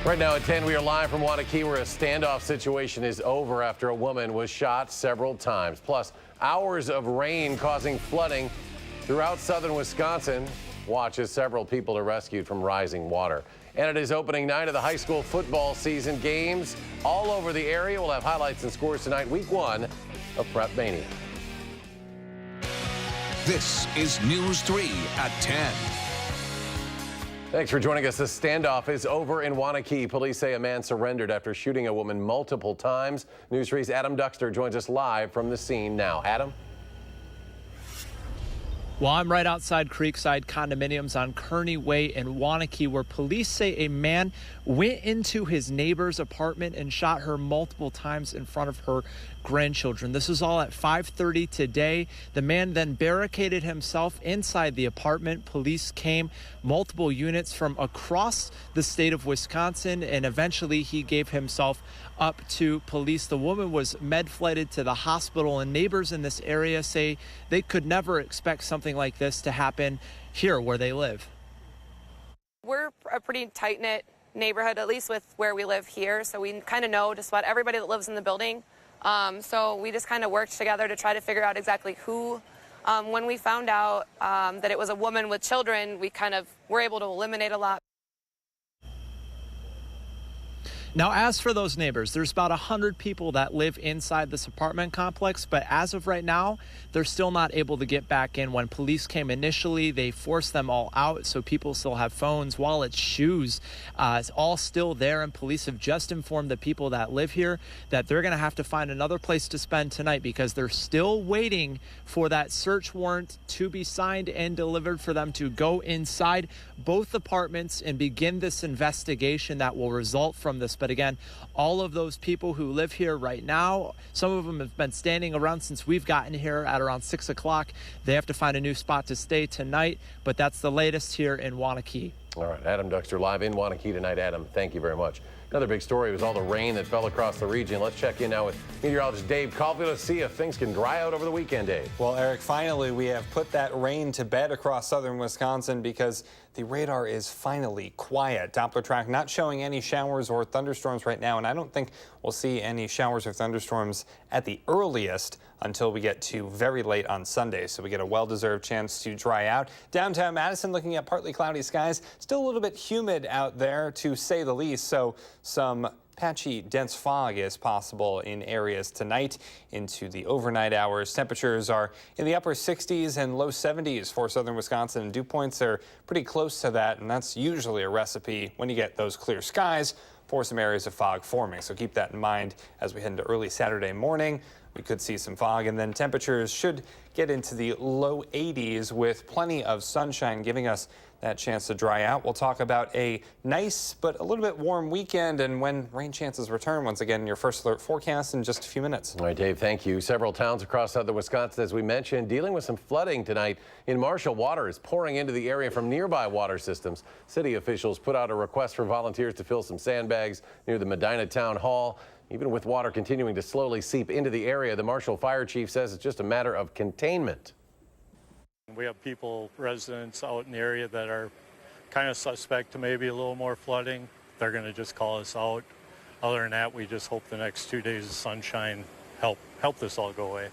Right now at 10, we are live from Wanakee, where a standoff situation is over after a woman was shot several times. Plus, hours of rain causing flooding throughout southern Wisconsin. Watch as several people are rescued from rising water. And it is opening night of the high school football season. Games all over the area. We'll have highlights and scores tonight, week 1 of Prep Mania. This is News 3 at 10. Thanks for joining us. The standoff is over in Wanakee. Police say a man surrendered after shooting a woman multiple times. News 3's Adam Duxter joins us live from the scene now. Adam? Well, I'm right outside Creekside Condominiums on Kearney Way in Wanakee, where police say a man went into his neighbor's apartment and shot her multiple times in front of her grandchildren. This was all at 5:30 today. The man then barricaded himself inside the apartment. Police came, multiple units from across the state of Wisconsin, and eventually he gave himself up to police. The woman was med-flighted to the hospital, and neighbors in this area say they could never expect something like this to happen here where they live. We're a pretty tight-knit neighborhood, at least with where we live here, so we kind of know just about everybody that lives in the building. So we just kind of worked together to try to figure out exactly who. When we found out that it was a woman with children, we kind of were able to eliminate a lot. Now, as for those neighbors, there's about 100 people that live inside this apartment complex, but as of right now, they're still not able to get back in. When police came initially, they forced them all out, so people still have phones, wallets, shoes. It's all still there, and police have just informed the people that live here that they're going to have to find another place to spend tonight because they're still waiting for that search warrant to be signed and delivered for them to go inside both apartments and begin this investigation that will result from this. But again, all of those people who live here right now, some of them have been standing around since we've gotten here at around 6 o'clock. They have to find a new spot to stay tonight, but that's the latest here in Wanakee. All right, Adam Duxter live in Wanakee tonight. Adam, thank you very much. Another big story was all the rain that fell across the region. Let's check in now with meteorologist Dave Caulfield to see if things can dry out over the weekend, Dave. Well, Eric, finally we have put that rain to bed across southern Wisconsin because the radar is finally quiet. Doppler track not showing any showers or thunderstorms right now, and I don't think we'll see any showers or thunderstorms at the earliest until we get to very late on Sunday. So we get a well-deserved chance to dry out. Downtown Madison looking at partly cloudy skies. Still a little bit humid out there, to say the least. So some patchy, dense fog is possible in areas tonight into the overnight hours. Temperatures are in the upper 60s and low 70s for southern Wisconsin, and dew points are pretty close to that, and that's usually a recipe when you get those clear skies for some areas of fog forming. So keep that in mind as we head into early Saturday morning. We could see some fog, and then temperatures should get into the low 80s with plenty of sunshine giving us that chance to dry out. We'll talk about a nice but a little bit warm weekend and when rain chances return once again in your first alert forecast in just a few minutes. All right, Dave, thank you. Several towns across southern Wisconsin, as we mentioned, dealing with some flooding tonight. In Marshall, water is pouring into the area from nearby water systems. City officials put out a request for volunteers to fill some sandbags near the Medina Town Hall. Even with water continuing to slowly seep into the area, the Marshall Fire Chief says it's just a matter of containment. We have people, residents out in the area that are kind of suspect to maybe a little more flooding. They're going to just call us out. Other than that, we just hope the next 2 days of sunshine help this all go away.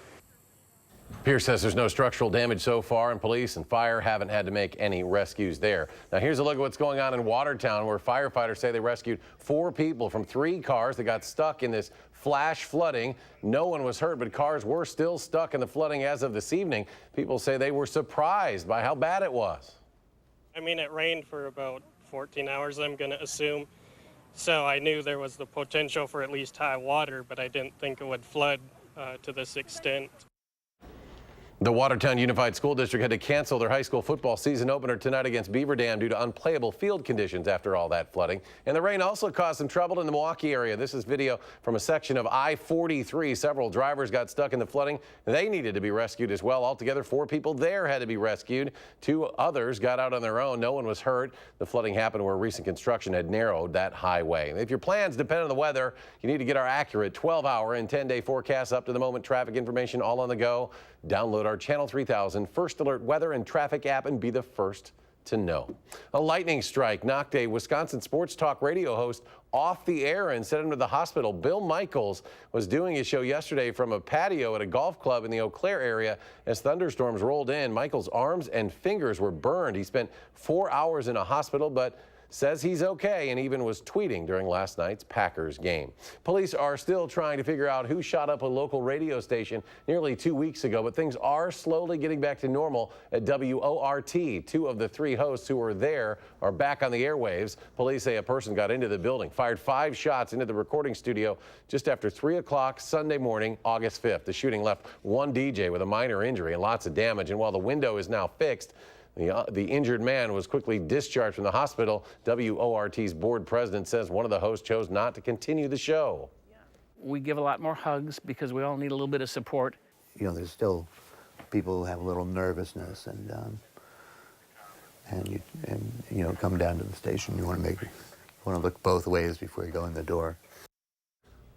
Pierce says there's no structural damage so far, and police and fire haven't had to make any rescues there. Now here's a look at what's going on in Watertown, where firefighters say they rescued 4 people from 3 cars that got stuck in this flash flooding. No one was hurt, but cars were still stuck in the flooding as of this evening. People say they were surprised by how bad it was. I mean, it rained for about 14 hours, I'm going to assume. So I knew there was the potential for at least high water, but I didn't think it would flood to this extent. The Watertown Unified School District had to cancel their high school football season opener tonight against Beaver Dam due to unplayable field conditions after all that flooding. And the rain also caused some trouble in the Milwaukee area. This is video from a section of I-43. Several drivers got stuck in the flooding. They needed to be rescued as well. Altogether, 4 people there had to be rescued. 2 others got out on their own. No one was hurt. The flooding happened where recent construction had narrowed that highway. If your plans depend on the weather, you need to get our accurate 12-hour and 10-day forecasts, up-to-the-moment traffic information all on the go. Download our Channel 3000 First Alert weather and traffic app and be the first to know. A lightning strike knocked a Wisconsin sports talk radio host off the air and sent him to the hospital. Bill Michaels was doing his show yesterday from a patio at a golf club in the Eau Claire area as thunderstorms rolled in. Michaels' arms and fingers were burned. He spent 4 hours in a hospital, but says he's okay and even was tweeting during last night's Packers game. Police are still trying to figure out who shot up a local radio station nearly 2 weeks ago, but things are slowly getting back to normal at WORT. 2 of the 3 hosts who were there are back on the airwaves. Police say a person got into the building, fired 5 shots into the recording studio just after 3 o'clock Sunday morning, August 5th. The shooting left one DJ with a minor injury and lots of damage, and while the window is now fixed, the injured man was quickly discharged from the hospital. WORT's board president says one of the hosts chose not to continue the show. We give a lot more hugs because we all need a little bit of support. You know, there's still people who have a little nervousness, and you know, come down to the station. You want to look both ways before you go in the door.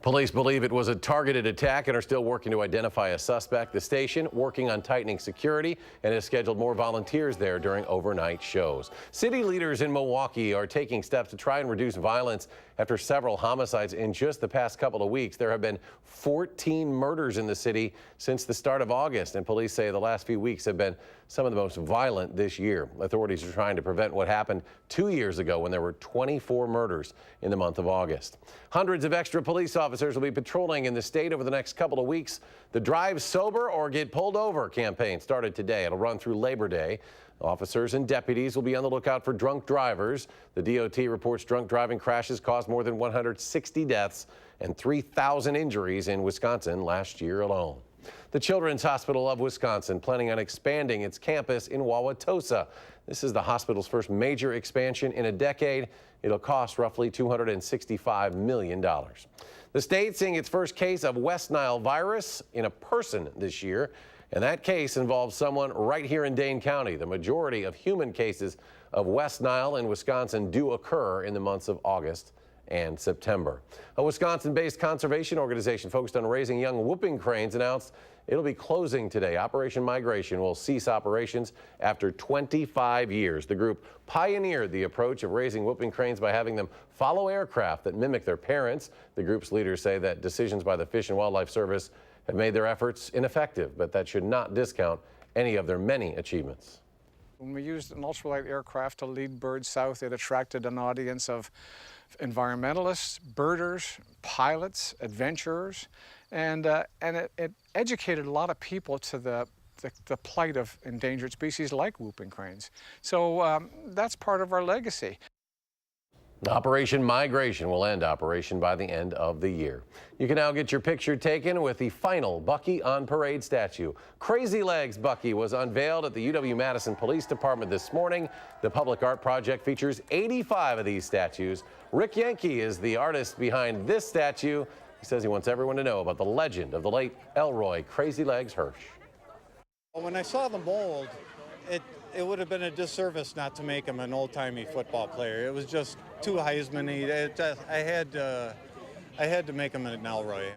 Police believe it was a targeted attack and are still working to identify a suspect. The station working on tightening security and has scheduled more volunteers there during overnight shows. City leaders in Milwaukee are taking steps to try and reduce violence after several homicides in just the past couple of weeks. There have been 14 murders in the city since the start of August, and police say the last few weeks have been some of the most violent this year. Authorities are trying to prevent what happened 2 years ago when there were 24 murders in the month of August. Hundreds of extra police officers will be patrolling in the state over the next couple of weeks. The Drive Sober or Get Pulled Over campaign started today. It'll run through Labor Day. Officers and deputies will be on the lookout for drunk drivers. The DOT reports drunk driving crashes caused more than 160 deaths and 3,000 injuries in Wisconsin last year alone. The Children's Hospital of Wisconsin planning on expanding its campus in Wauwatosa. This is the hospital's first major expansion in a decade. It'll cost roughly $265 million. The state seeing its first case of West Nile virus in a person this year, and that case involves someone right here in Dane County. The majority of human cases of West Nile in Wisconsin do occur in the months of August and September. A Wisconsin-based conservation organization focused on raising young whooping cranes announced it'll be closing today. Operation Migration will cease operations after 25 years. The group pioneered the approach of raising whooping cranes by having them follow aircraft that mimic their parents. The group's leaders say that decisions by the Fish and Wildlife Service have made their efforts ineffective, but that should not discount any of their many achievements. When we used an ultralight aircraft to lead birds south, it attracted an audience of environmentalists, birders, pilots, adventurers, and it educated a lot of people to the plight of endangered species like whooping cranes. So that's part of our legacy. Operation Migration will end operation by the end of the year. You can now get your picture taken with the final Bucky on Parade statue. Crazy Legs Bucky was unveiled at the UW-Madison Police Department this morning. The public art project features 85 of these statues. Rick Yankee is the artist behind this statue. He says he wants everyone to know about the legend of the late Elroy Crazy Legs Hirsch. When I saw the mold, it would have been a disservice not to make him an old-timey football player. It was just too Heisman-y. I had to make him an Elroy.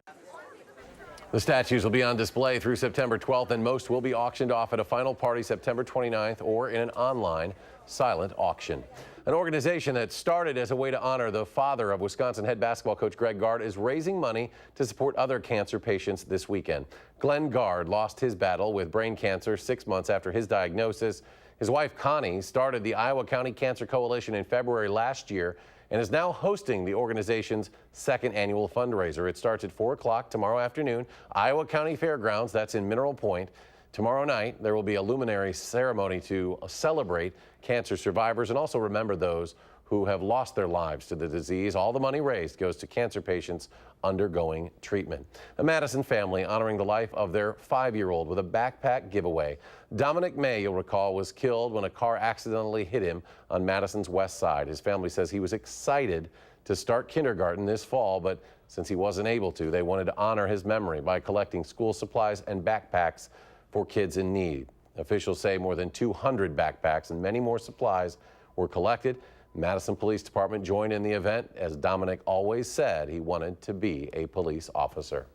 The statues will be on display through September 12th, and most will be auctioned off at a final party September 29th or in an online silent auction. An organization that started as a way to honor the father of Wisconsin head basketball coach Greg Gard is raising money to support other cancer patients this weekend. Glenn Gard lost his battle with brain cancer 6 months after his diagnosis. His wife Connie started the Iowa County Cancer Coalition in February last year and is now hosting the organization's second annual fundraiser. It starts at 4 o'clock tomorrow afternoon, Iowa County Fairgrounds, that's in Mineral Point. Tomorrow night, there will be a luminary ceremony to celebrate cancer survivors and also remember those who have lost their lives to the disease. All the money raised goes to cancer patients undergoing treatment. A Madison family honoring the life of their 5-year-old with a backpack giveaway. Dominic May, you'll recall, was killed when a car accidentally hit him on Madison's west side. His family says he was excited to start kindergarten this fall, but since he wasn't able to, they wanted to honor his memory by collecting school supplies and backpacks for kids in need. Officials say more than 200 backpacks and many more supplies were collected. Madison Police Department joined in the event. As Dominic always said, he wanted to be a police officer.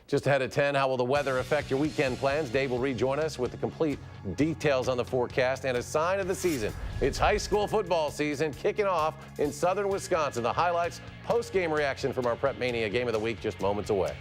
Just ahead at 10, how will the weather affect your weekend plans? Dave will rejoin us with the complete details on the forecast and a sign of the season. It's high school football season kicking off in southern Wisconsin. The highlights, post-game reaction from our Prep Mania Game of the Week just moments away.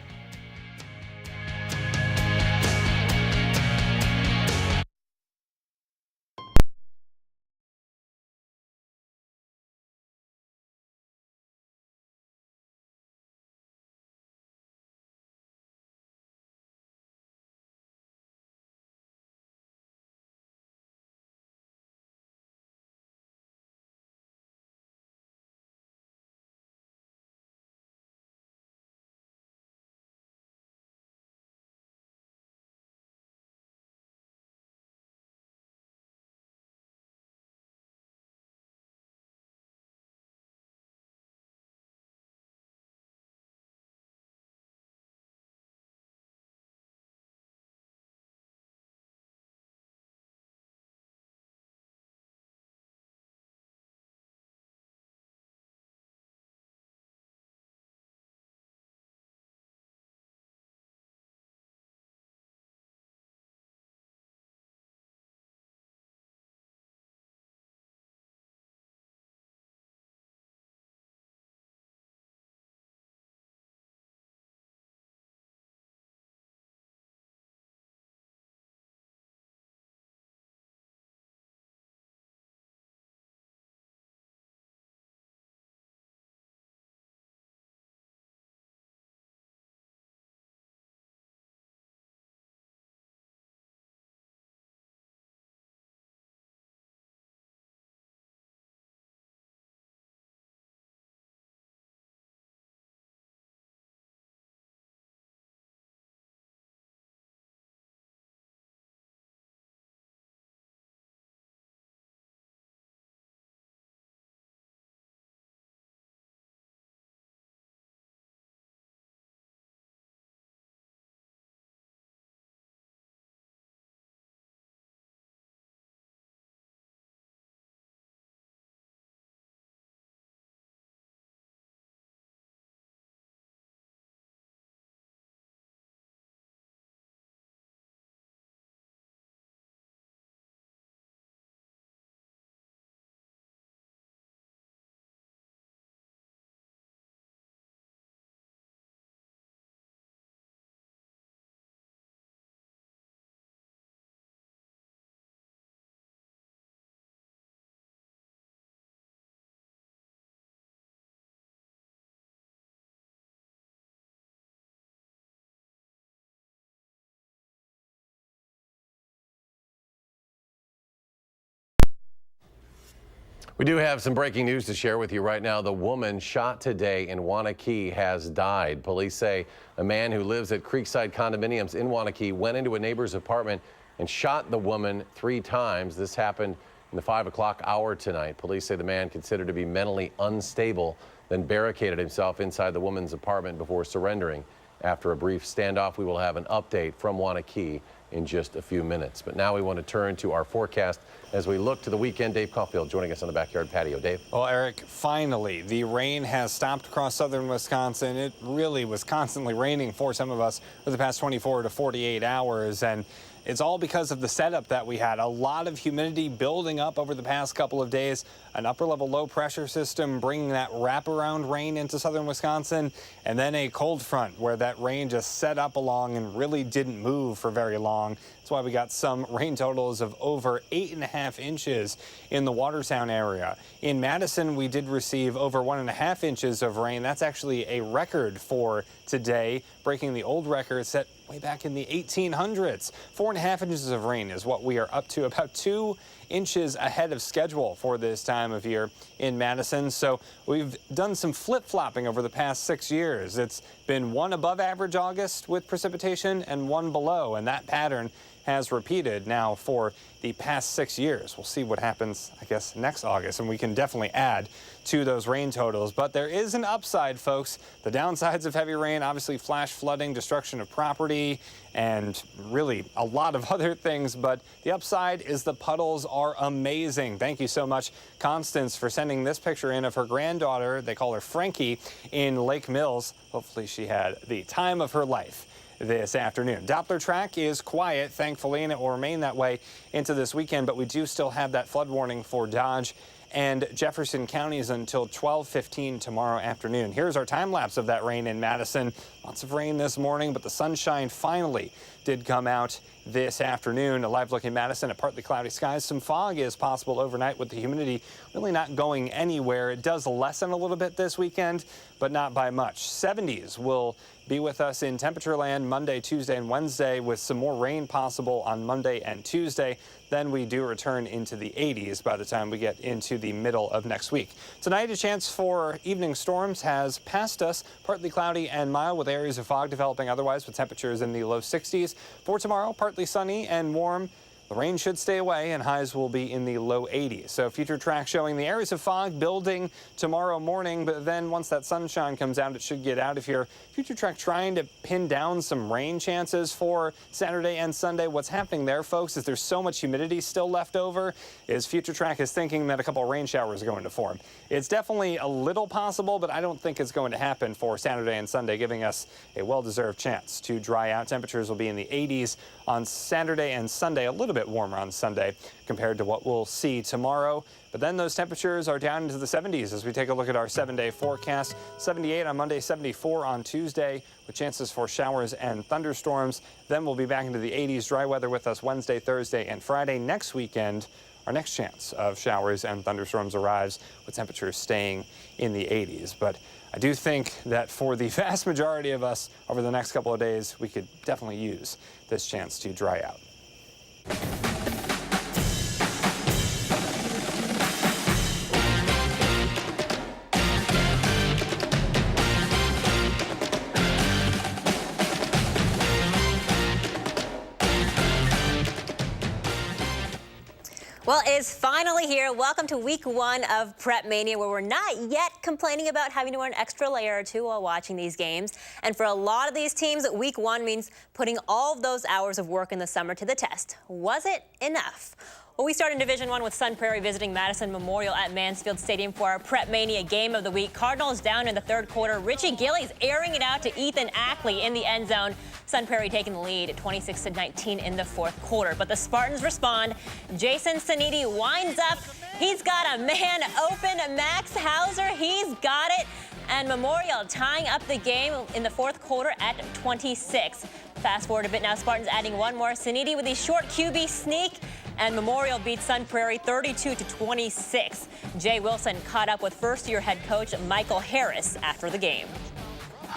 We do have some breaking news to share with you right now. The woman shot today in Waunakee has died. Police say a man who lives at Creekside Condominiums in Waunakee went into a neighbor's apartment and shot the woman 3 times. This happened in the 5 o'clock hour tonight. Police say the man, considered to be mentally unstable, then barricaded himself inside the woman's apartment before surrendering. After a brief standoff, we will have an update from Waunakee in just a few minutes. But now we want to turn to our forecast as we look to the weekend. Dave Caulfield joining us on the backyard patio. Dave? Well, Eric, finally, the rain has stopped across southern Wisconsin. It really was constantly raining for some of us for the past 24 to 48 hours. And it's all because of the setup that we had. A lot of humidity building up over the past couple of days. An upper-level low-pressure system bringing that wraparound rain into southern Wisconsin. And then a cold front where that rain just set up along and really didn't move for very long. That's why we got some rain totals of over 8.5 inches in the Watertown area. In Madison, we did receive over 1.5 inches of rain. That's actually a record for today, breaking the old record set way back in the 1800s. 4.5 inches of rain is what we are up to, about 2 inches ahead of schedule for this time of year in Madison. So we've done some flip-flopping over the past 6 years. It's been one above average August with precipitation and one below, and that pattern has repeated now for the past 6 years. We'll see what happens, I guess, next August, and we can definitely add to those rain totals. But there is an upside, folks. The downsides of heavy rain, obviously flash flooding, destruction of property, and really a lot of other things. But the upside is the puddles are amazing. Thank you so much, Constance, for sending this picture in of her granddaughter. They call her Frankie in Lake Mills. Hopefully she had the time of her life this afternoon. Doppler track is quiet, thankfully, and it will remain that way into this weekend, but we do still have that flood warning for Dodge and Jefferson counties until 12:15 tomorrow afternoon. Here's our time lapse of that rain in Madison. Lots of rain this morning, but the sunshine finally did come out this afternoon. A live look in Madison at partly cloudy skies. Some fog is possible overnight with the humidity really not going anywhere. It does lessen a little bit this weekend, but not by much. 70s will be with us in temperature land Monday, Tuesday, and Wednesday, with some more rain possible on Monday and Tuesday. Then we do return into the 80s by the time we get into the middle of next week. Tonight, a chance for evening storms has passed us. Partly cloudy and mild with areas of fog developing otherwise, with temperatures in the low 60s. For tomorrow, partly sunny and warm. The rain should stay away and highs will be in the low 80s. So future track showing the areas of fog building tomorrow morning, but then once that sunshine comes out, it should get out of here. Future track trying to pin down some rain chances for Saturday and Sunday. What's happening there, folks, is there's so much humidity still left over, is future track is thinking that a couple of rain showers are going to form. It's definitely a little possible, but I don't think it's going to happen for Saturday and Sunday, giving us a well-deserved chance to dry out. Temperatures will be in the 80s on Saturday and Sunday, a little bit warmer on Sunday compared to what we'll see tomorrow. But then those temperatures are down into the 70s as we take a look at our 7-day forecast. 78 on Monday, 74 on Tuesday, with chances for showers and thunderstorms. Then we'll be back into the 80s. Dry weather with us Wednesday, Thursday, and Friday. Next weekend, our next chance of showers and thunderstorms arrives, with temperatures staying in the 80s. But I do think that for the vast majority of us over the next couple of days, we could definitely use this chance to dry out. Well, it's finally here. Welcome to week 1 of Prep Mania, where we're not yet complaining about having to wear an extra layer or two while watching these games. And for a lot of these teams, week 1 means putting all of those hours of work in the summer to the test. Was it enough? Well, we start in Division 1 with Sun Prairie visiting Madison Memorial at Mansfield Stadium for our Prep Mania game of the week. Cardinals down in the third quarter. Richie Gillies airing it out to Ethan Ackley in the end zone. Sun Prairie taking the lead at 26-19 in the fourth quarter. But the Spartans respond. Jason Saniti winds up. He's got a man open. Max Hauser, he's got it. And Memorial tying up the game in the fourth quarter at 26. Fast forward a bit now, Spartans adding one more. Saniti with a short QB sneak. And Memorial beats Sun Prairie 32-26. Jay Wilson caught up with first-year head coach Michael Harris after the game.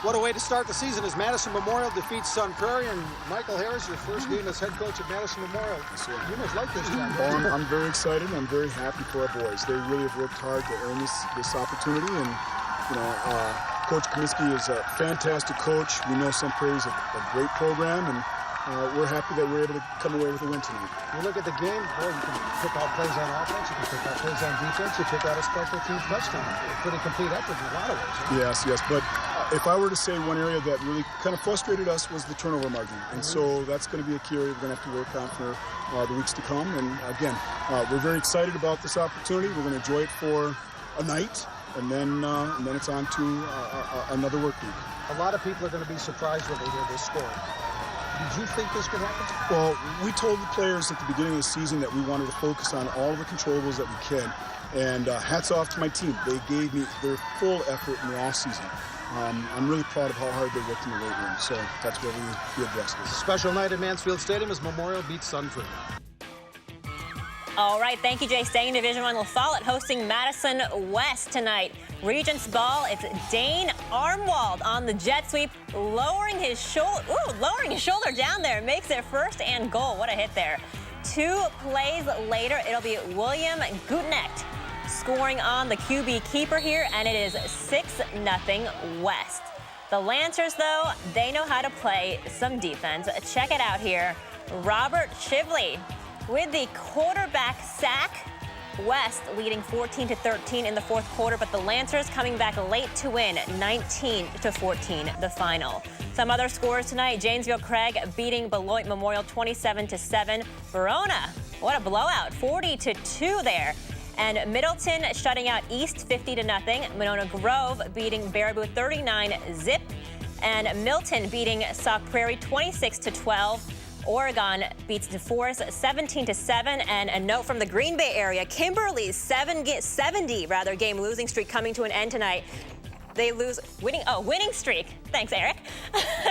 What a way to start the season as Madison Memorial defeats Sun Prairie. And Michael Harris, your first game as head coach at Madison Memorial. You must like this job. Oh, I'm very excited. I'm very happy for our boys. They really have worked hard to earn this opportunity. And, you know, Coach Kaminsky is a fantastic coach. We know Sun Prairie is a great program, and we're happy that we're able to come away with a win tonight. You look at the game, boy, you can pick out plays on offense, you can pick out plays on defense, you pick out a special team touchdown. Pretty complete effort in a lot of ways. Right? Yes, but if I were to say one area that really kind of frustrated us was the turnover margin. And so that's going to be a key area we're going to have to work on for the weeks to come. And again, we're very excited about this opportunity. We're going to enjoy it for a night, and then it's on to another work week. A lot of people are going to be surprised when they hear this score. Did you think this could happen? Well, we told the players at the beginning of the season that we wanted to focus on all of the controllables that we can. And hats off to my team. They gave me their full effort in the offseason. I'm really proud of how hard they worked in the weight room. So that's what we addressed this. Special night at Mansfield Stadium as Memorial beats Sun Prairie. All right, thank you, Jay. Staying in Division 1, La Follette hosting Madison West tonight. Regents ball, it's Dane Armwald on the jet sweep, lowering his shoulder down there. Makes it first and goal. What a hit there. 2 plays later, it'll be William Gutenecht scoring on the QB keeper here, and it is 6-0 West. The Lancers, though, they know how to play some defense. Check it out here. Robert Chivley with the quarterback sack. West leading 14-13 in the fourth quarter, but the Lancers coming back late to win 19-14 the final. Some other scores tonight: Janesville Craig beating Beloit Memorial 27-7. Verona, what a blowout, 40-2 there. And Middleton shutting out East 50-0. Monona Grove beating Baraboo 39-0. And Milton beating Sauk Prairie 26-12. Oregon beats DeForest 17-7. And a note from the Green Bay area, Kimberly's 70 game losing streak coming to an end tonight. They lose winning streak. Thanks, Eric.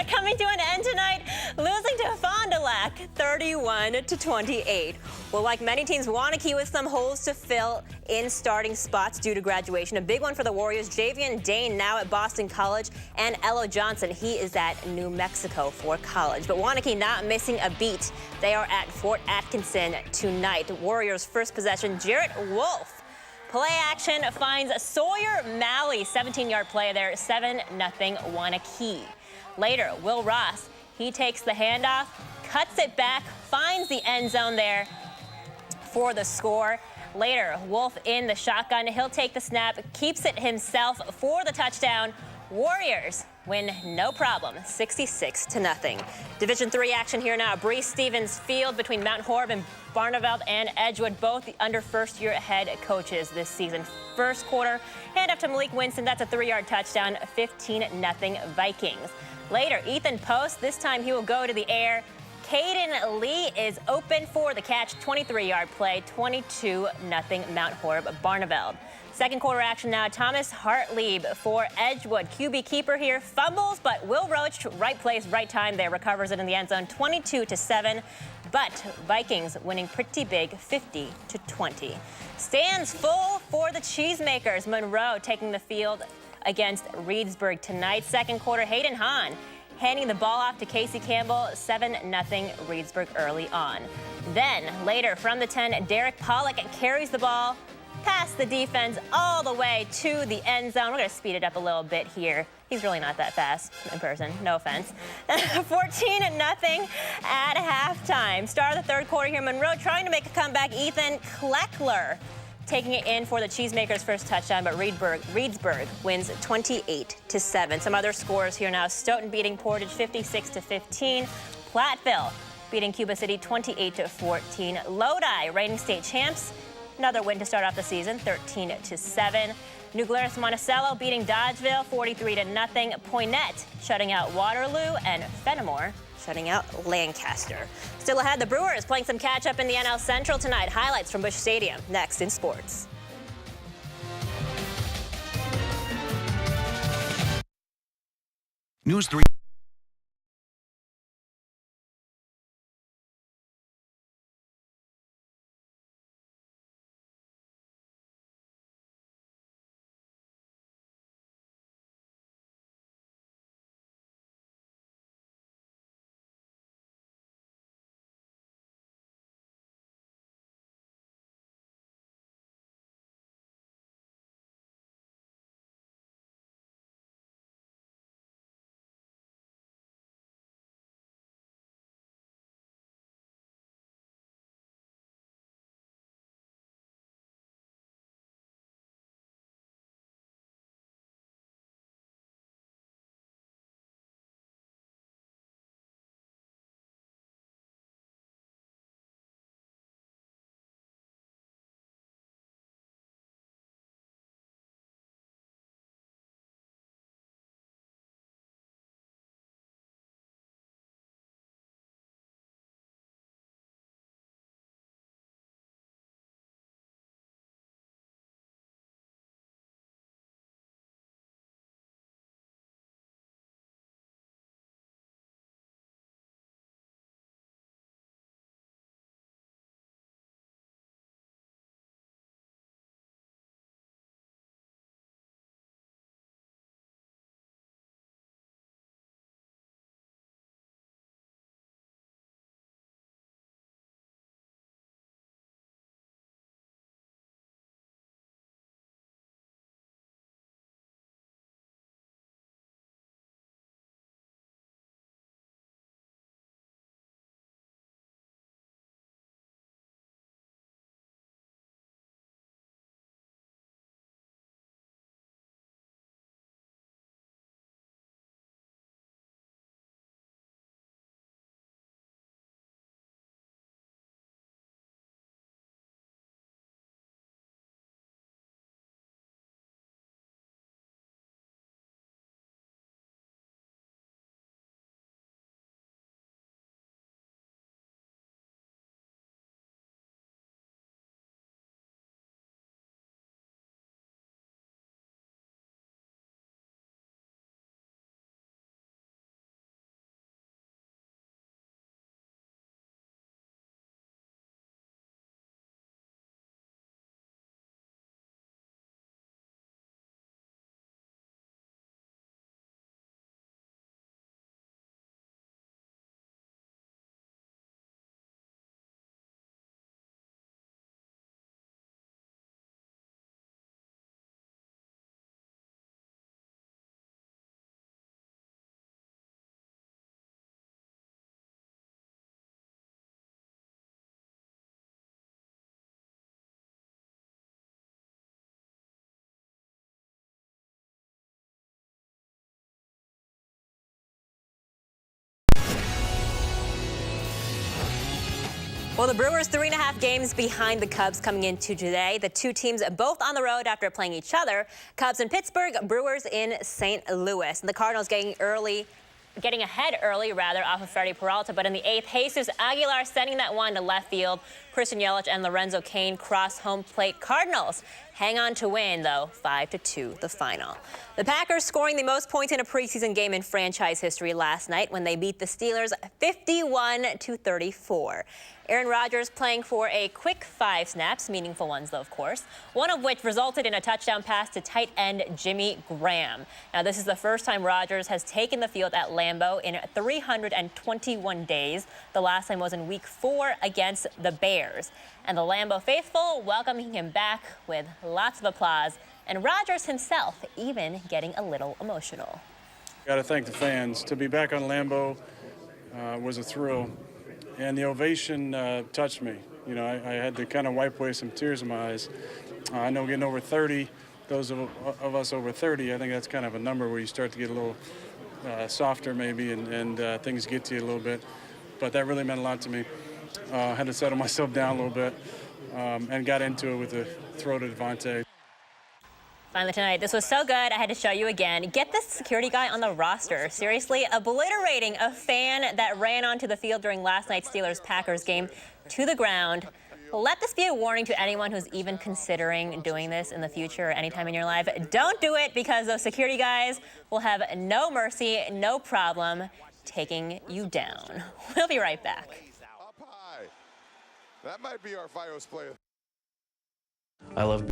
Coming to an end tonight, losing to Fond du Lac 31-28. Well, like many teams, Wanakee with some holes to fill in starting spots due to graduation. A big one for the Warriors. Javian Dane now at Boston College, and Elo Johnson, he is at New Mexico for college. But Wanakee not missing a beat. They are at Fort Atkinson tonight. Warriors first possession, Jarrett Wolf. Play action finds Sawyer Malley, 17-yard play there, 7-0 Wanakee. Later, Will Ross, he takes the handoff, cuts it back, finds the end zone there for the score. Later, Wolf in the shotgun, he'll take the snap, keeps it himself for the touchdown. Warriors win no problem, 66-0. Division III action here now. Breese Stevens Field between Mount Horeb and Barneveld and Edgewood, both under first-year head coaches this season. First quarter, hand up to Malik Winston. That's a 3-yard touchdown, 15-0 Vikings. Later, Ethan Post. This time he will go to the air. Caden Lee is open for the catch, 23-yard play, 22-0 Mount Horeb Barneveld. Second quarter action now. Thomas Hartlieb for Edgewood. QB keeper here. Fumbles, but Will Roach, right place, right time there. Recovers it in the end zone, 22-7. But Vikings winning pretty big, 50-20. Stands full for the Cheesemakers. Monroe taking the field against Reedsburg tonight. Second quarter, Hayden Hahn handing the ball off to Casey Campbell, 7-0 Reedsburg early on. Then later from the 10, Derek Pollock carries the ball past the defense all the way to the end zone. We're going to speed it up a little bit here. He's really not that fast in person, no offense. 14-0 at halftime. Start of the third quarter here. Monroe trying to make a comeback. Ethan Kleckler taking it in for the Cheesemakers' first touchdown, but Reedsburg wins 28-7. Some other scores here now. Stoughton beating Portage 56-15. Platteville beating Cuba City 28-14. Lodi, reigning state champs, another win to start off the season, 13-7. New Glarus Monticello beating Dodgeville 43-0. Poynette shutting out Waterloo, and Fenimore shutting out Lancaster. Still ahead, the Brewers playing some catch-up in the NL Central tonight. Highlights from Busch Stadium next in sports. News 3. Well, the Brewers 3.5 games behind the Cubs coming into today. The two teams both on the road after playing each other. Cubs in Pittsburgh, Brewers in St. Louis. And the Cardinals getting ahead early off of Freddie Peralta. But in the 8th, Jesus Aguilar sending that one to left field. Christian Yelich and Lorenzo Cain cross home plate. Cardinals hang on to win, though, 5-2 the final. The Packers scoring the most points in a preseason game in franchise history last night when they beat the Steelers 51-34. Aaron Rodgers playing for a quick 5 snaps, meaningful ones, though, of course, one of which resulted in a touchdown pass to tight end Jimmy Graham. Now, this is the first time Rodgers has taken the field at Lambeau in 321 days. The last time was in Week 4 against the Bears. And the Lambeau faithful welcoming him back with lots of applause, and Rodgers himself even getting a little emotional. Got to thank the fans. To be back on Lambeau was a thrill. And the ovation touched me. You know, I had to kind of wipe away some tears in my eyes. I know getting over 30, those of us over 30, I think that's kind of a number where you start to get a little softer maybe and things get to you a little bit. But that really meant a lot to me. I had to settle myself down a little bit and got into it with the throw to Devontae. Finally tonight, this was so good, I had to show you again. Get this security guy on the roster. Seriously, obliterating a fan that ran onto the field during last night's Steelers-Packers game to the ground. Let this be a warning to anyone who's even considering doing this in the future or anytime in your life. Don't do it, because those security guys will have no mercy, no problem taking you down. We'll be right back. Up high. That might be our FiOS player. I love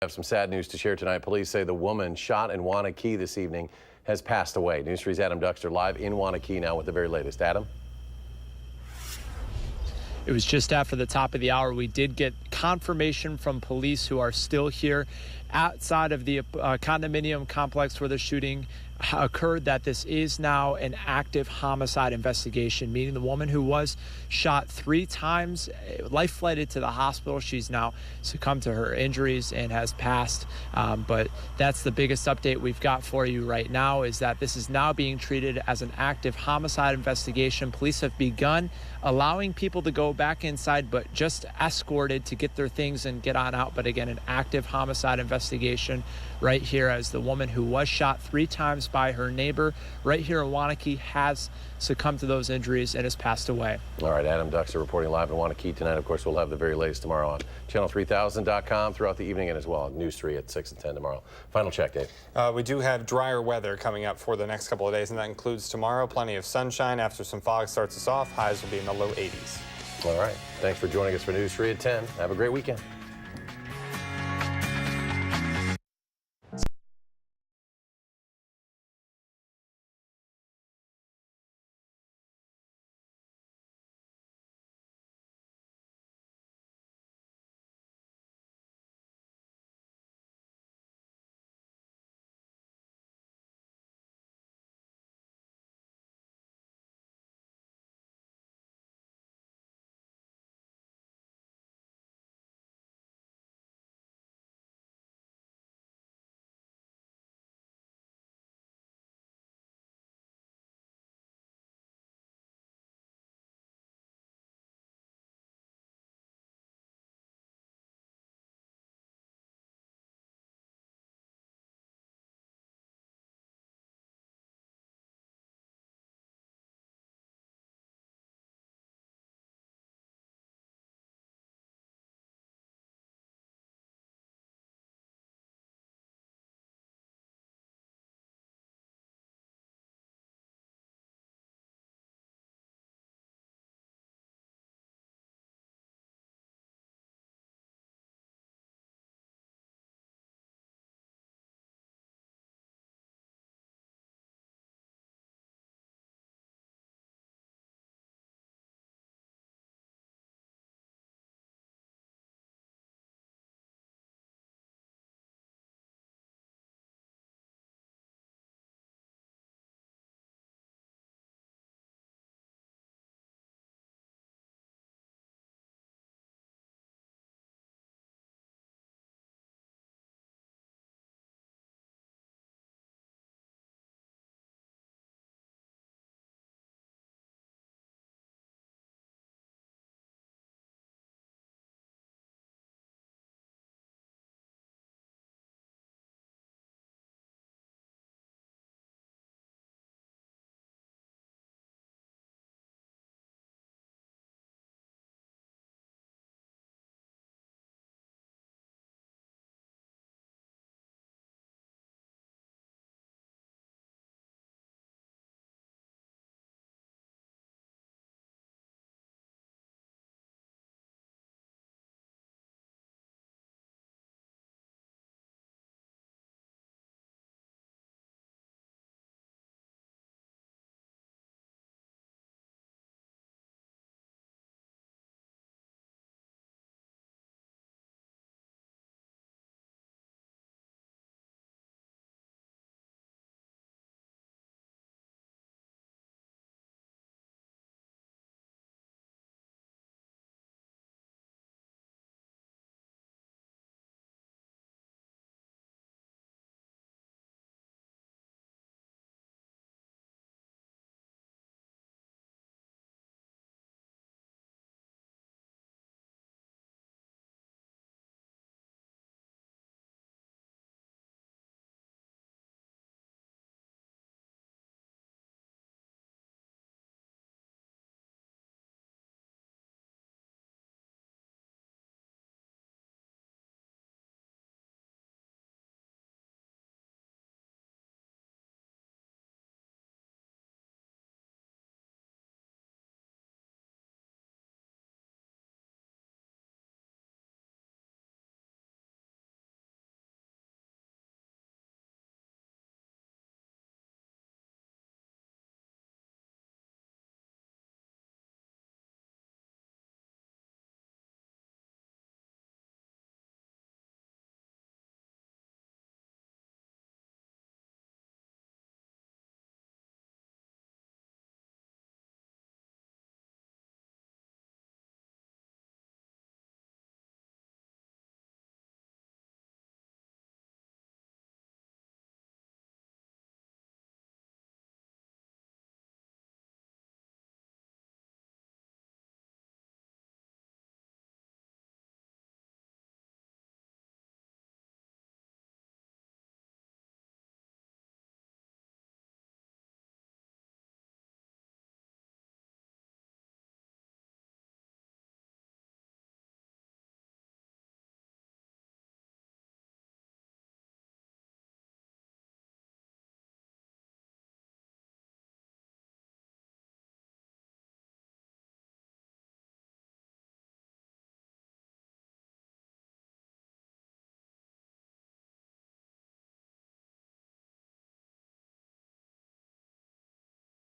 Have some sad news to share tonight. Police say the woman shot in Wanakee this evening has passed away. News 3's Adam Duxter live in Wanakee now with the very latest. Adam? It was just after the top of the hour. We did get confirmation from police who are still here outside of the condominium complex where the shooting occurred that this is now an active homicide investigation, meaning the woman who was shot 3 times, life flighted to the hospital. She's now succumbed to her injuries and has passed. But that's the biggest update we've got for you right now, is that this is now being treated as an active homicide investigation. Police have begun allowing people to go back inside, but just escorted to get their things and get on out. But again, an active homicide investigation right here, as the woman who was shot 3 times by her neighbor right here in Wanakee has succumbed to those injuries and has passed away. All right, Adam Duxter reporting live in Wanakee tonight. Of course, we'll have the very latest tomorrow on channel3000.com throughout the evening, and as well News 3 at 6 and 10 tomorrow. Final check, Dave. We do have drier weather coming up for the next couple of days, and that includes tomorrow. Plenty of sunshine after some fog starts us off. Highs will be in the low 80s. All right. Thanks for joining us for News 3 at 10. Have a great weekend.